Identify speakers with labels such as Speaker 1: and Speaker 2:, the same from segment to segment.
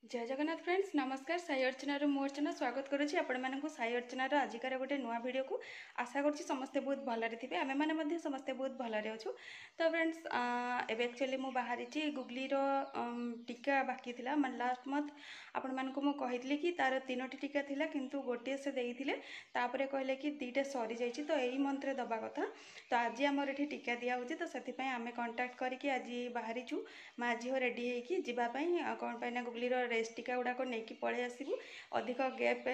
Speaker 1: जय जगन्नाथ फ्रेंड्स नमस्कार साई अर्चना मु अर्चना स्वागत करुच्ची आपण मानक साई अर्चनार आजिकार गोटे नुआ वीडियो को आशा करुच्ची समस्ते बहुत भलरे थे आम मैंने समस्ते बहुत भलरे अच्छु। तो फ्रेंड्स एबे एक्चुअली मु बाहरी गुगली टीका बाकी थिला मन लास्ट मंथ आपण मानक मु कहितली कि तार 3टी टीका थिला किंतु गोटे से देइथिले तापरे कहले कि 2टा सरी जाइछि तो एई मंथ रे दबा कथा। तो आज आमर एठी टीका दिया होछि तो सेति पय आमे कांटेक्ट करके आज बाहरी छु मा झियो रेडी हेकी जिबा पय कोन पय ना गुगली रेस्ट टीका गुड़ाक नहीं पलि आसबू अधिक गैप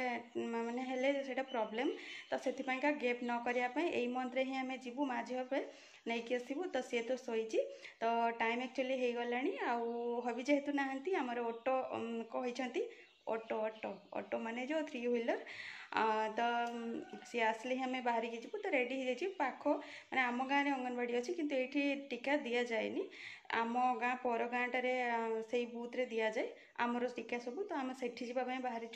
Speaker 1: माने हेले सेटा प्रॉब्लम तो से गैप न करने यही मंथरे ही आम जीवु माँ झील पे नहीं आसबू। तो सी तो शोची तो टाइम एक्चुअली हो गलानी हबी जेहेतु नहांती आमर ऑटो कहते ऑटो ऑटो ऑटो माने जो 3 व्हीलर तो सी आसले ही आम बाहर की जीवु। तो रेडी हो जाइए पाख माने आम गाँव में अंगनवाड़ी अच्छी किंतु ये टीका दि जाए आम गाँ पर गाँटे से बुथ रे दि जाए आमर टीका सब। तो आम सेठी जावाई बाहरी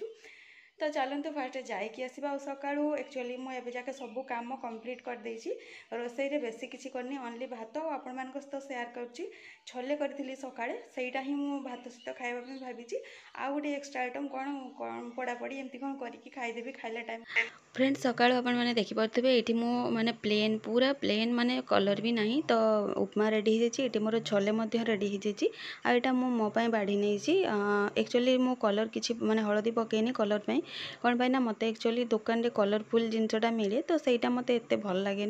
Speaker 1: तो चलते फास्ट जाइए आसवा सका एक्चुअली मुझे जाके सब कम कंप्लीट कर देछि रोसई रे बेसी किसी करनी ओनली भात आपण मान सहित सेयार करुच्ची छोले करी सकाळे सेटा ही मु भात सहित खाइबा भाभी आउ गोटे एक्सट्रा आइटम कौन पड़ापड़ी एमती कौन करके खाईदेवी खाइला टाइम। फ्रेंड्स सकाळ आपण मैंने देखिपे ये मो माने प्लेन पूरा प्लेन माने कलर भी नहीं तो उपमा रेडी हो जाए मोर छोले रेडी हो जाए आईटा मो बाढ़ी नहीं एक्चुअली मो कलर किसी माने हलदी पकईनी कलर पे कौन पाई ना मत एक्चुअली दुकान रे कलरफुल जिनसटा मिले तो सहीटा मत एत भल लगे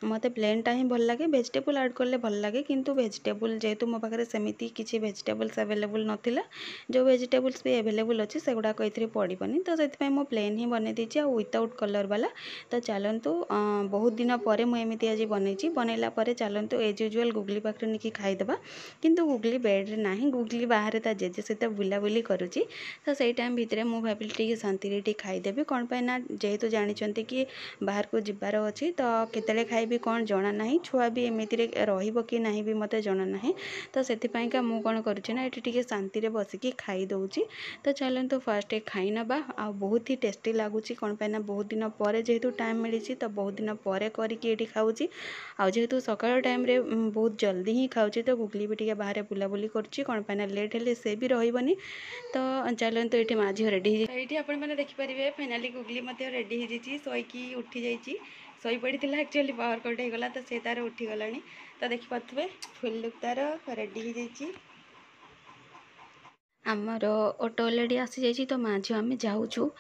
Speaker 1: मत प्लेनटा ही भल लगे वेजिटेबल ऐड कले भल लगे किंतु वेजिटेबल जेहेतु मो पाखे सेमती किसी वेजिटेबल्स अवेलेबल नाला जो वेजिटेबल्स भी अवेलेबल अच्छे से गुड़ाक ये पड़ोनी तो से मो प्लेन ही बन देती विदाउट कलर वाला। तो चलतु बहुत दिन पर मुझे आज बनैला चलतु एज यूजुआल गुगली पाखे नहीं खाईदेवा किंतु गुगली बेड्रे ना गुगली बाहर ता जेजे सहित बुलाबुली करुच्ची तो सही टाइम भितर मुझे भाविली शांति खाईदेवी कौन पाई ना जेहेतु जानते कि बाहर को जीवार अच्छी तो केतले खाइबी कौन जना ना छुआ भी एमती कि ना भी मत जना ना तो से मुझे कौन करुच्ची ना ये शांति बसिकी खाई दौची। तो चलतु फास्ट खाई नवा आ बहुत ही टेस्टी लगुच कौन पाई ना बहुत दिन पर जेहेतु टाइम मिली तो बहुत दिन पर करके खाऊँगी आ जेहेतु सकाळ टाइम रे बहुत जल्दी ही खाऊँगी तो गुगली भी टे बाहर बुलाबुली करुच्ची कौन पाई ना लेट हेले से भी रही। तो चलतु ये माँ झील रेडी ये आपने देखिपारे फाइनाली गुगली रेडी हो जाइए शोकी उठी जाइए शई पड़ा एक्चुअली पावर कट होगा तो सी तार उठीगला। तो देखिपे फुल लुक तार रेडी हो जाइए आमर ऑटो अलरेडी आसी जाइए तो माँ झील आम जाऊँ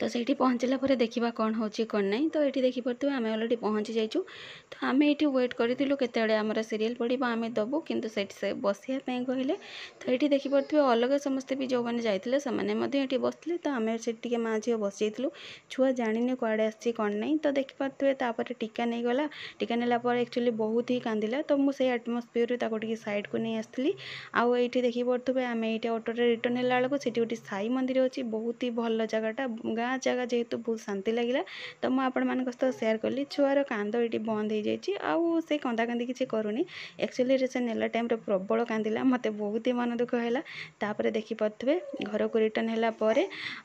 Speaker 1: तो सही पहुँचला देखा कौन हो कौन ना। तो ये देखिपे आम अलरेडी पहुँची जाइए तो आम ये वेट करूँ केतने आमर सीरियल पड़ा आम दबू कितु से बसापी कहले तो ये देखिपे अलग समस्ते भी जो मैंने जाते ये बसते तो आम से माँ झील बस जाइलु छुआ जानी कुआड़े आसी कौन ना। तो देखिपे टीका नहीं गला टीका नेला एक्चुअली बहुत ही कांदिला तो मुझे एटमोस्फियर साइड को नहीं आसती आउ ये देखिपे आम ये ऑटो रिटर्न है बेलू से गोटे साई मंदिर अच्छी बहुत ही भल जगटा गाँ जगह जेहेतु बहुत शांति लगे तो मुझे आपण मान सहित सेयार कली छुआर कांद ये बंद हो जाए आउ से कंदा कांदी किसी करूनी एक्चुअली से नेला टाइम प्रबल कांदिला मत बहुत ही मन दुख है। तापर देखिपे घर को रिटर्न है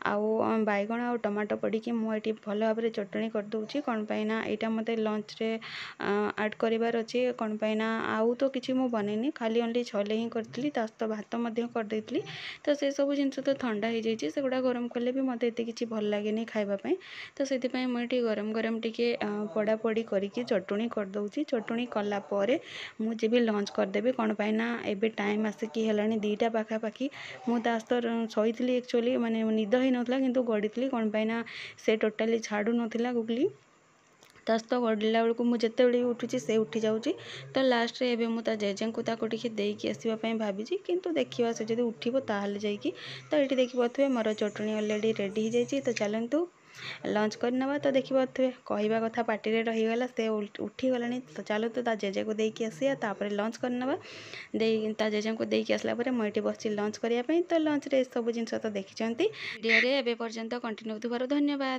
Speaker 1: आउ बैगण आ टमाटो पड़ी मुझे भल भाव में चटणी करदे कौन पाई ना यहाँ मत लंच रे ऐड करार अच्छे कौन पाई ना आउ तो किसी मुझे बनईनी खाली ओनली छोले ही करी सहित भात करदेली तो से सब जिनस तो ठंडा हो जाए से गुड़ा गरम कले भी मत ये किसी भल लगे खावाई तो से मुझे गरम गरम टे पड़ापड़ी करके चटणी करदे चटणी कलापर मुझे भी लंच करदेवी कौन पाई ना एबे टाइम आसिकी है 2टा पाखापाखि मुझे शोली एक्चुअली माने निद ही नाला कि गड़ी कौन पाई ना से टोटाली छाड़ू नाला गुगली तो गड़ला बेलू मुझे भी उठुची से उठी जाऊँगी तो लास्ट रे एबे मुझे जेजे को देकी आसवाई भाभी किंतु देखा से जो उठो ताल जाइए। तो ये देखिपे मोर चटणी अलरेडी रेडी हो जाइए तो चलतु लंच करना। तो देखिपे कहवा कथा पार्टी रे रहीगला से उठीगला तो चलतु ता जेजे को देकी आसिया तापर लंच करना ता जेजे को देकी आसला मुझे बस लंच करने तो लंच रे सब जिन तो देखी वीडियो रे एबे पर्यंत कंटिन्यू थबार धन्यवाद।